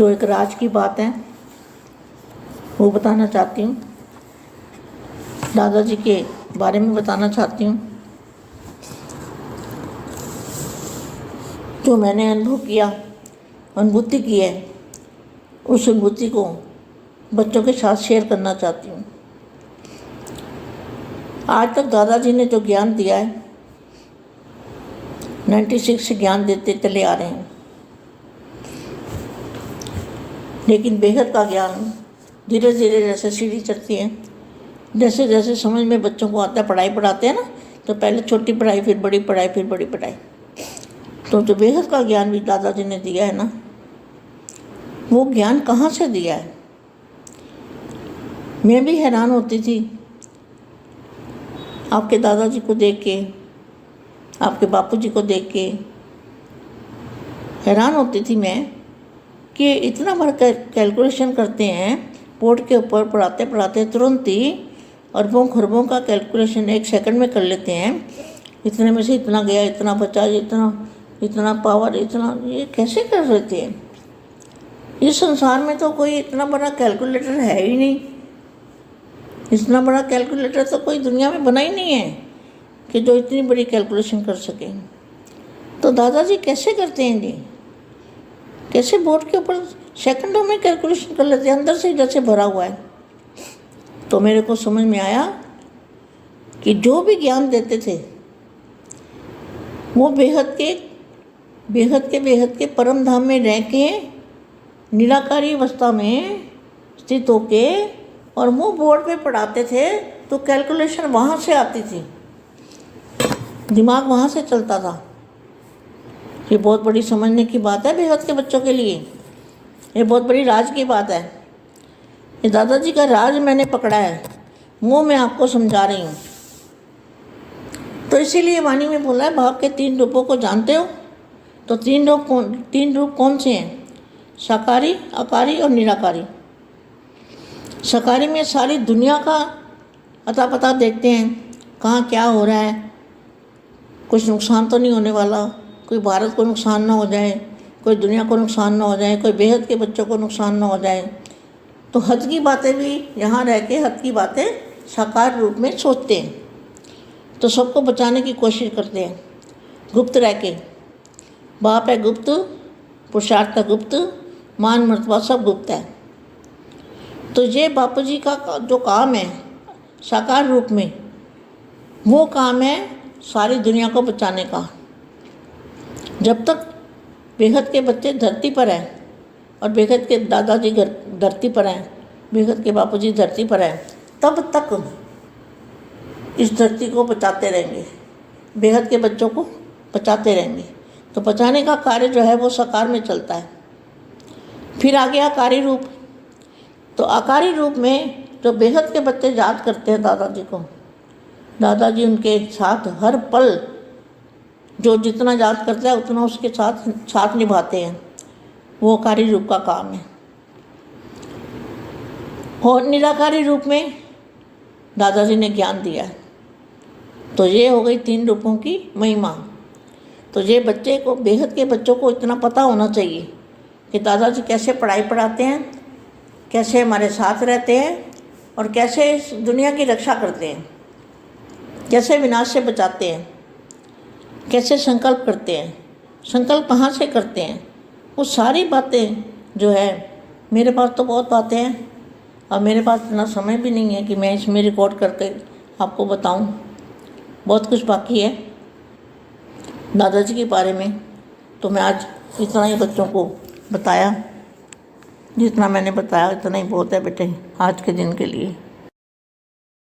जो एक राज की बात है वो बताना चाहती हूँ। दादाजी के बारे में बताना चाहती हूँ। जो मैंने अनुभूति की है, उस अनुभूति को बच्चों के साथ शेयर करना चाहती हूँ। आज तक दादाजी ने जो ज्ञान दिया है, 96 से ज्ञान देते चले आ रहे हैं, लेकिन बेहद का ज्ञान धीरे धीरे जैसे सीढ़ी चढ़ती है, जैसे जैसे समझ में बच्चों को आता है, पढ़ाई पढ़ाते हैं ना, तो पहले छोटी पढ़ाई, फिर बड़ी पढ़ाई, फिर बड़ी पढ़ाई। तो जो बेहद का ज्ञान भी दादाजी ने दिया है ना, वो ज्ञान कहाँ से दिया है? मैं भी हैरान होती थी आपके दादाजी को देख के, आपके बापूजी को देख के हैरान होती थी मैं कि इतना बड़ा कैलकुलेशन करते हैं, बोर्ड के ऊपर पढ़ाते पढ़ाते तुरंत ही अरबों खरबों का कैलकुलेशन 1 सेकंड में कर लेते हैं। इतने में से इतना गया, इतना बचा, इतना पावर, इतना, ये कैसे कर रहे थे? इस संसार में तो कोई इतना बड़ा कैलकुलेटर है ही नहीं। इतना बड़ा कैलकुलेटर तो कोई दुनिया में बना ही नहीं है कि जो इतनी बड़ी कैलकुलेशन कर सके। तो दादाजी कैसे करते हैं जी? कैसे बोर्ड के ऊपर सेकंडों में कैलकुलेशन कर लेते हैं, अंदर से जैसे भरा हुआ है। तो मेरे को समझ में आया कि जो भी ज्ञान देते थे वो बेहद के परम धाम में रह के, निराकारी अवस्था में स्थित होके, और वो बोर्ड पे पढ़ाते थे तो कैलकुलेशन वहाँ से आती थी, दिमाग वहाँ से चलता था। ये बहुत बड़ी समझने की बात है बेहद के बच्चों के लिए। ये बहुत बड़ी राज की बात है। ये दादाजी का राज मैंने पकड़ा है, वो मैं आपको समझा रही हूँ। तो इसीलिए वाणी में बोला है, भाव के 3 रूपों को जानते हो? तो 3 रूप कौन से हैं? साकारी, आकारी और निराकारी। साकारी में सारी दुनिया का अता पता देखते हैं, कहाँ क्या हो रहा है, कुछ नुकसान तो नहीं होने वाला, कोई भारत को नुकसान ना हो जाए, कोई दुनिया को नुकसान ना हो जाए, कोई बेहद के बच्चों को नुकसान ना हो जाए। तो हद की बातें भी यहाँ रह के हद की बातें साकार रूप में सोचते हैं, तो सबको बचाने की कोशिश करते हैं, गुप्त रह के। बाप है गुप्त, पुरुषार्थ है गुप्त, मान मर्तबा सब गुप्त है। तो ये बापू जी का जो काम है साकार रूप में, वो काम है सारी दुनिया को बचाने का। जब तक बेहद के बच्चे धरती पर हैं और बेहद के दादाजी धरती पर हैं, बेहद के बापूजी धरती पर हैं, तब तक इस धरती को बचाते रहेंगे, बेहद के बच्चों को बचाते रहेंगे। तो बचाने का कार्य जो है वो साकार में चलता है। फिर आ गया आकारी रूप। तो आकारी रूप में जो बेहद के बच्चे याद करते हैं दादाजी को, दादाजी उनके साथ हर पल जो जितना याद करता है उतना उसके साथ निभाते हैं, वो आकारी रूप का काम है। और निराकारी रूप में दादाजी ने ज्ञान दिया है। तो ये हो गई 3 रूपों की महिमा। तो ये बच्चे को, बेहद के बच्चों को इतना पता होना चाहिए कि दादाजी कैसे पढ़ाई पढ़ाते हैं, कैसे हमारे साथ रहते हैं, और कैसे इस दुनिया की रक्षा करते हैं, कैसे विनाश से बचाते हैं, कैसे संकल्प करते हैं, संकल्प कहाँ से करते हैं, वो सारी बातें जो है। मेरे पास तो बहुत बातें हैं और मेरे पास इतना समय भी नहीं है कि मैं इसमें रिकॉर्ड करके आपको बताऊं। बहुत कुछ बाकी है दादाजी के बारे में। तो मैं आज इतना ही बच्चों को बताया, जितना मैंने बताया इतना ही बहुत है बेटे आज के दिन के लिए।